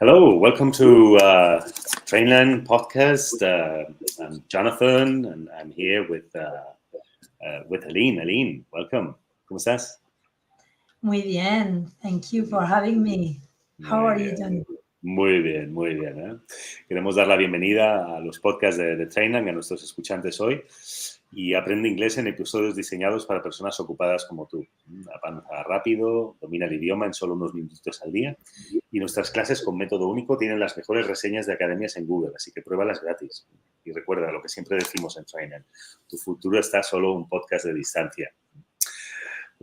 Hello, welcome to Trainlang podcast. I'm Jonathan, and I'm here with Aline. Aline, welcome. ¿Cómo estás? Muy bien. Thank you for having me. How are you doing? Muy bien, muy bien. Queremos dar la bienvenida a los podcasts de Trainlang, a nuestros escuchantes hoy. Y aprende inglés en episodios diseñados para personas ocupadas como tú. Avanza rápido, domina el idioma en solo unos minutos al día. Y nuestras clases con método único tienen las mejores reseñas de academias en Google, así que pruébalas gratis. Y recuerda lo que siempre decimos en Trainlang, tu futuro está solo un podcast de distancia.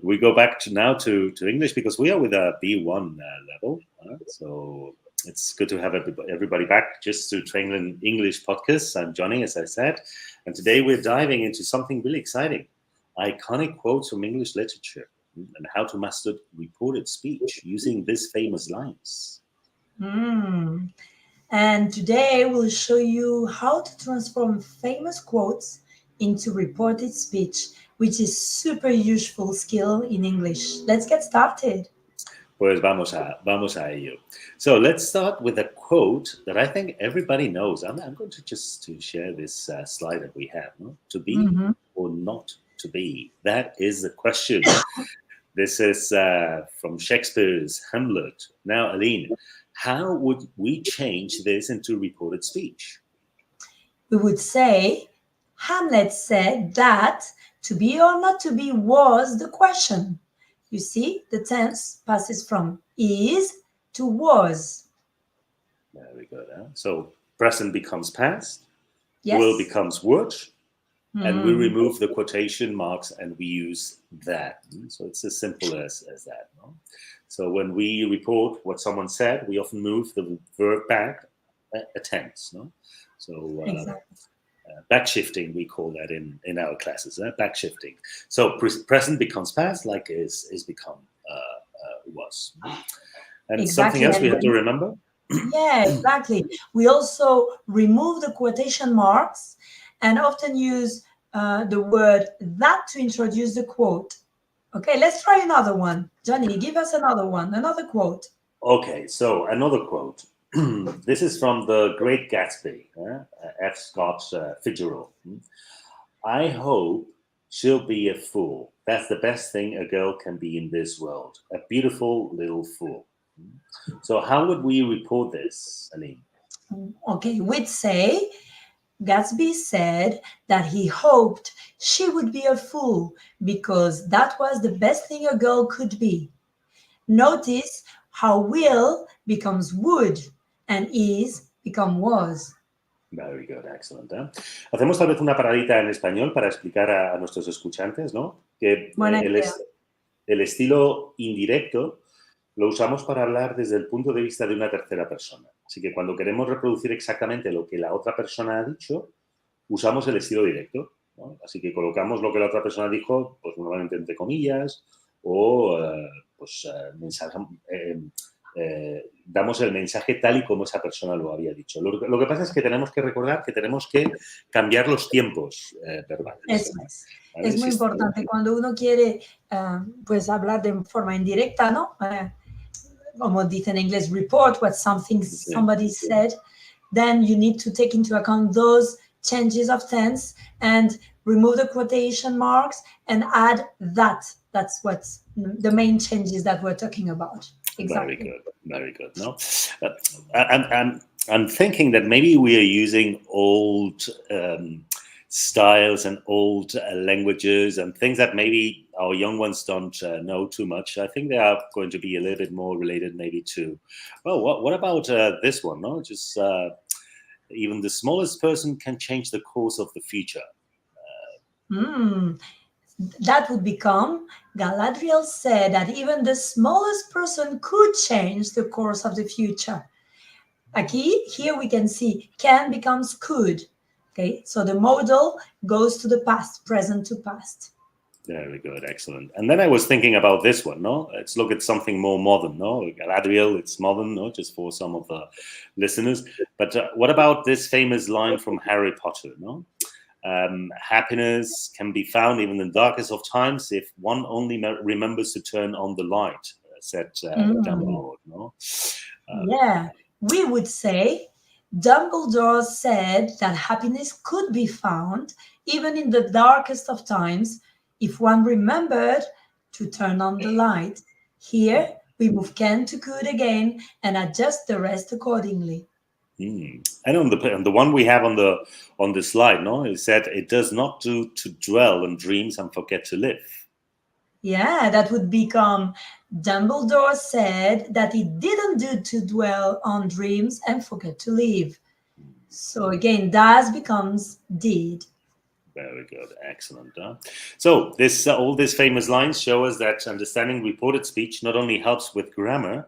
We go back now to English because we are with a B1 level. So it's good to have everybody back just to Trainlang English podcast. I'm Johnny, as I said. And today we're diving into something really exciting. Iconic quotes from English literature and how to master reported speech using these famous lines. And today we'll show you how to transform famous quotes into reported speech, which is super useful skill in English. Let's get started. Pues vamos a ello. So let's start with a quote that I think everybody knows. I'm going to just share this slide that we have. No? To be or not to be? That is the question. This is from Shakespeare's Hamlet. Now, Aline, how would we change this into reported speech? We would say, Hamlet said that to be or not to be was the question. You see, the tense passes from is to was. Very good. So present becomes past, Yes. will becomes would, and we remove the quotation marks and we use that. So it's as simple as that. No? So when we report what someone said, we often move the verb back a tense. No? So Exactly. Backshifting, we call that in our classes, backshifting. So present becomes past, like is become was. And Exactly. something else we have to remember? Yeah, exactly. We also remove the quotation marks and often use the word that to introduce the quote. Okay, let's try another one. Johnny, give us another one, another quote. Okay, so another quote. This is from the Great Gatsby, F. Scott Fitzgerald. I hope she'll be a fool. That's the best thing a girl can be in this world. A beautiful little fool. So how would we report this, Aline? Okay, we'd say Gatsby said that he hoped she would be a fool because that was the best thing a girl could be. Notice how will becomes would and is become was. Very good, excellent. Hacemos tal vez una paradita en español para explicar a nuestros escuchantes, ¿no? Que Buena idea. el estilo indirecto lo usamos para hablar desde el punto de vista de una tercera persona. Así que cuando queremos reproducir exactamente lo que la otra persona ha dicho, usamos el estilo directo, ¿no? Así que colocamos lo que la otra persona dijo, pues normalmente entre comillas, o damos el mensaje tal y como esa persona lo había dicho. Lo que pasa es que tenemos que recordar que tenemos que cambiar los tiempos verbales. Eso es. Es muy importante cuando uno quiere pues hablar de forma indirecta, ¿no? Como dice en inglés, report what somebody said, then you need to take into account those changes of tense and remove the quotation marks and add that. That's what's the main changes that we're talking about. Exactly. Very good. No, I'm thinking that maybe we are using old styles and old languages and things that maybe our young ones don't know too much. I think they are going to be a little bit more related maybe to, well, what about this one? No, just even the smallest person can change the course of the future. That would become, Galadriel said that even the smallest person could change the course of the future. Here we can see can becomes could. Okay, so the modal goes to the past, present to past. Very good, excellent. And then I was thinking about this one, no? Let's look at something more modern, no? Galadriel, it's modern, no? Just for some of the listeners. But what about this famous line from Harry Potter, no? Happiness can be found even in the darkest of times if one only remembers to turn on the light, said Dumbledore, no? Yeah, we would say, Dumbledore said that happiness could be found even in the darkest of times if one remembered to turn on the light. Here, we move can to could again and adjust the rest accordingly. And on the one we have on the slide, no, it said it does not do to dwell on dreams and forget to live. Yeah, that would become Dumbledore said that it didn't do to dwell on dreams and forget to live. So again, does becomes did. Very good, excellent. So all these famous lines show us that understanding reported speech not only helps with grammar,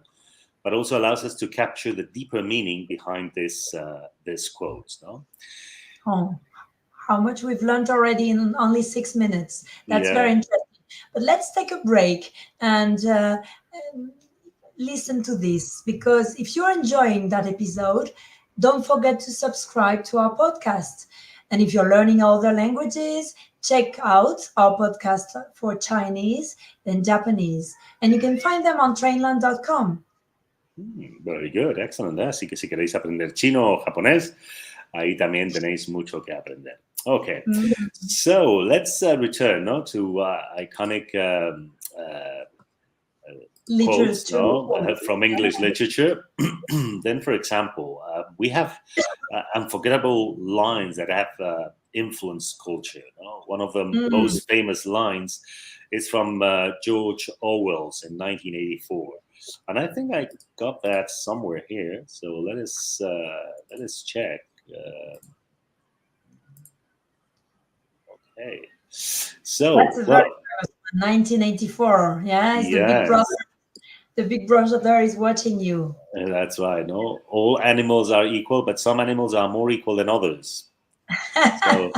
but also allows us to capture the deeper meaning behind this quotes. No? Oh, how much we've learned already in only 6 minutes. That's very interesting. But let's take a break and listen to this, because if you're enjoying that episode, don't forget to subscribe to our podcast. And if you're learning other languages, check out our podcast for Chinese and Japanese. And you can find them on trainlang.com. Very good, excellent. Así que si queréis aprender chino o japonés, ahí también tenéis mucho que aprender. Okay, so let's return to iconic quotes from English literature. Then, for example, we have unforgettable lines that have influenced culture. One of the most famous lines is from George Orwell's in 1984. And I think I got that somewhere here. So let us check. Okay. So that's a very 1984. Yeah, it's the big brother. The big brother there is watching you. That's right. No, all animals are equal, but some animals are more equal than others. So,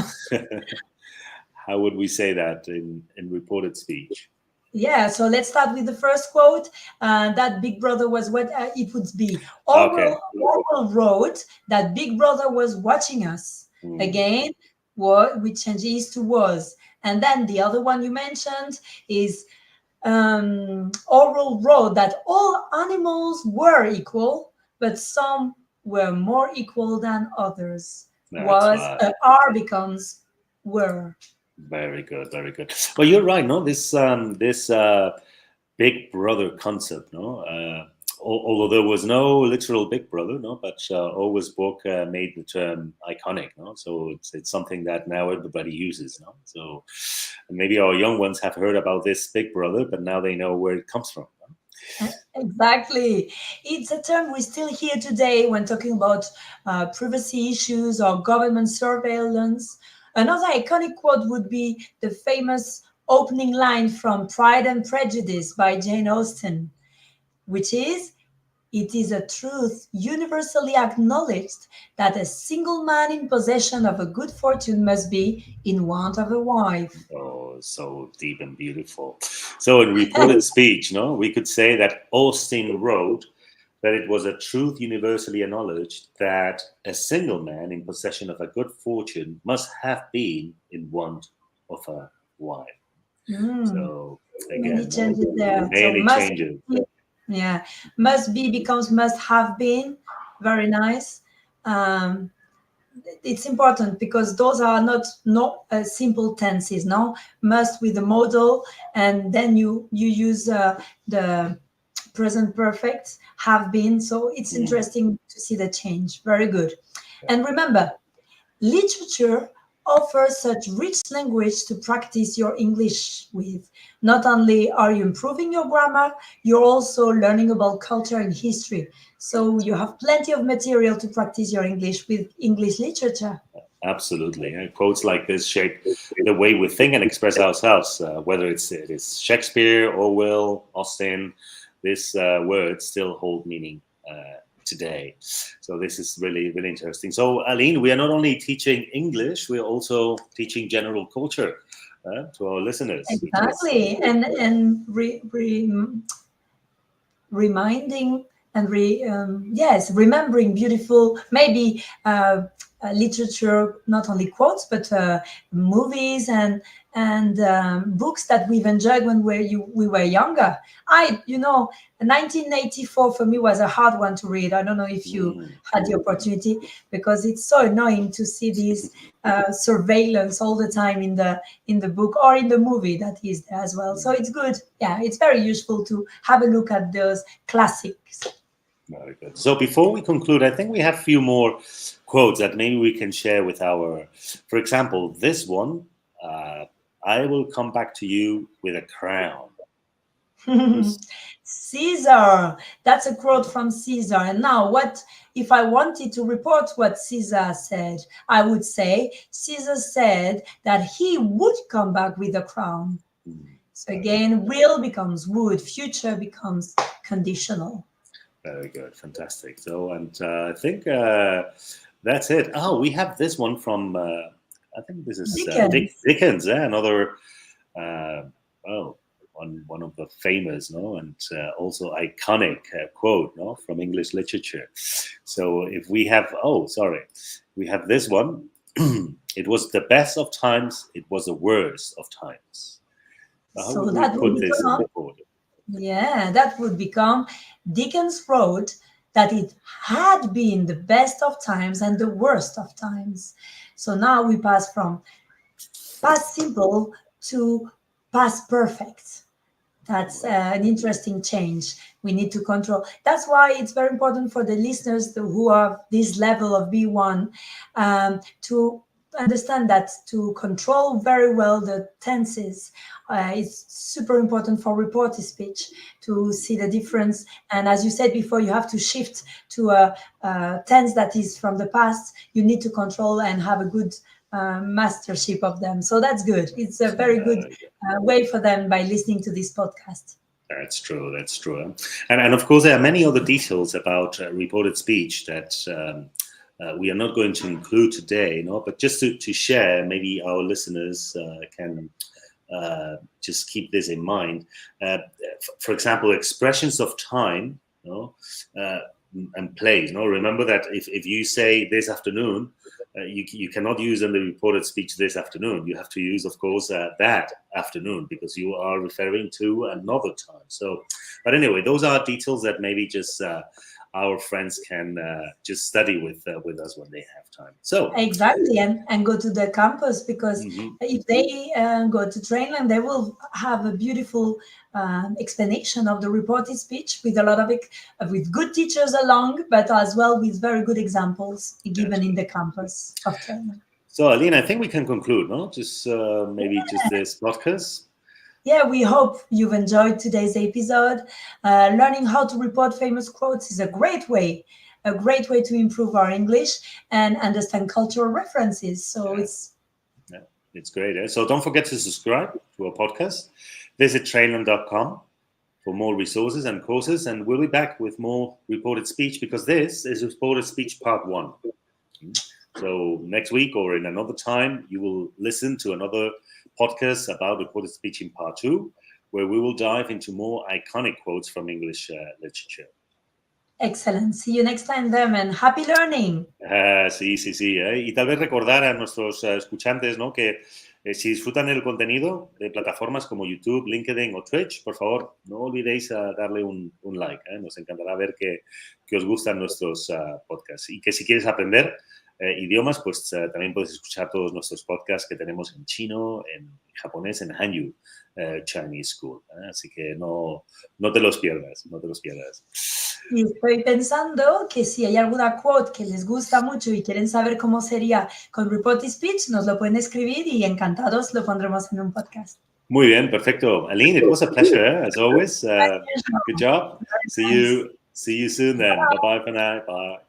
how would we say that in reported speech? Yeah, so let's start with the first quote. That big brother was what it would be. Orwell wrote that big brother was watching us. Again, we change is to was. And then the other one you mentioned is Orwell wrote that all animals were equal, but some were more equal than others. Are becomes were. Very good, very good. Well, you're right. No, this big brother concept. No, although there was no literal big brother. No, but Orwell's book made the term iconic. No, so it's something that now everybody uses. No, so maybe our young ones have heard about this big brother, but now they know where it comes from. No? Exactly. It's a term we still hear today when talking about privacy issues or government surveillance. Another iconic quote would be the famous opening line from Pride and Prejudice by Jane Austen, which is, "It is a truth universally acknowledged that a single man in possession of a good fortune must be in want of a wife." Oh, so deep and beautiful. So in reported speech, no, we could say that Austen wrote that it was a truth universally acknowledged that a single man in possession of a good fortune must have been in want of a wife. So again, many changes there. Many changes. Yeah, must be becomes must have been. Very nice. It's important because those are not simple tenses. No, must with the modal, and then you use the present perfect, have been. So it's interesting to see the change. Very good. And remember, literature offers such rich language to practice your English with. Not only are you improving your grammar, you're also learning about culture and history. So you have plenty of material to practice your English with English literature. Absolutely. Quotes like this shape the way we think and express ourselves, whether it is Shakespeare, Orwell, Austen. These words still hold meaning today. So this is really, really interesting. So, Aline, we are not only teaching English, we are also teaching general culture to our listeners. Exactly. And reminding and remembering beautiful, maybe literature, not only quotes, but movies and books that we've enjoyed when we were younger. 1984 for me was a hard one to read. I don't know if you had the opportunity, because it's so annoying to see these surveillance all the time in the book or in the movie that is there as well. So it's good. Yeah, it's very useful to have a look at those classics. Very good. So before we conclude, I think we have a few more quotes that maybe we can share with for example, this one, I will come back to you with a crown. Caesar, that's a quote from Caesar. And now what if I wanted to report what Caesar said? I would say Caesar said that he would come back with a crown. So again, will becomes would, future becomes conditional. Very good, fantastic. So, and I think that's it. Oh, we have this one from I think this is Dickens, another one of the famous, and also iconic quote, from English literature. So if we have, we have this one. It was the best of times. It was the worst of times. So that would become, that would become, Dickens wrote that it had been the best of times and the worst of times. So now we pass from past simple to past perfect. That's an interesting change. We need to control. That's why it's very important for the listeners who have this level of B1 to understand that to control very well the tenses is super important for reported speech, to see the difference. And as you said before, you have to shift to a tense that is from the past. You need to control and have a good mastership of them. So that's good. It's a very good way for them by listening to this podcast. That's true. That's true. And of course, there are many other details about reported speech that we are not going to include today, but just to share, maybe our listeners can just keep this in mind. For example, expressions of time, and place. Remember that if you say this afternoon, you cannot use in the reported speech this afternoon. You have to use, of course, that afternoon, because you are referring to another time. So, but anyway, those are details that maybe just our friends can just study with us when they have time. So exactly, and go to the campus, because if they go to Trainlang, they will have a beautiful explanation of the reported speech with a lot of with good teachers along, but as well with very good examples given in the campus of Trainlang. So Aline, I think we can conclude, just maybe just this podcast. Yeah, we hope you've enjoyed today's episode. Learning how to report famous quotes is a great way to improve our English and understand cultural references. So it's great. So don't forget to subscribe to our podcast. Visit trainlang.com for more resources and courses, and we'll be back with more reported speech, because this is reported speech part 1. So next week or in another time, you will listen to another podcast about reported speech in part 2, where we will dive into more iconic quotes from English literature. Excellent. See you next time then, and happy learning. Sí. Y tal vez recordar a nuestros escuchantes, que si disfrutan el contenido de plataformas como YouTube, LinkedIn o Twitch, por favor, no olvidéis darle un like. Nos encantará ver que os gustan nuestros podcasts. Y que si quieres aprender idiomas, pues también puedes escuchar todos nuestros podcasts que tenemos en chino, en japonés, en Hanyu Chinese School. Así que no te los pierdas, Y estoy pensando que si hay alguna quote que les gusta mucho y quieren saber cómo sería con reported speech, nos lo pueden escribir y encantados lo pondremos en un podcast. Muy bien, perfecto. Aline, it was a pleasure, as always. Good job. See you soon then. Bye-bye for now. Bye.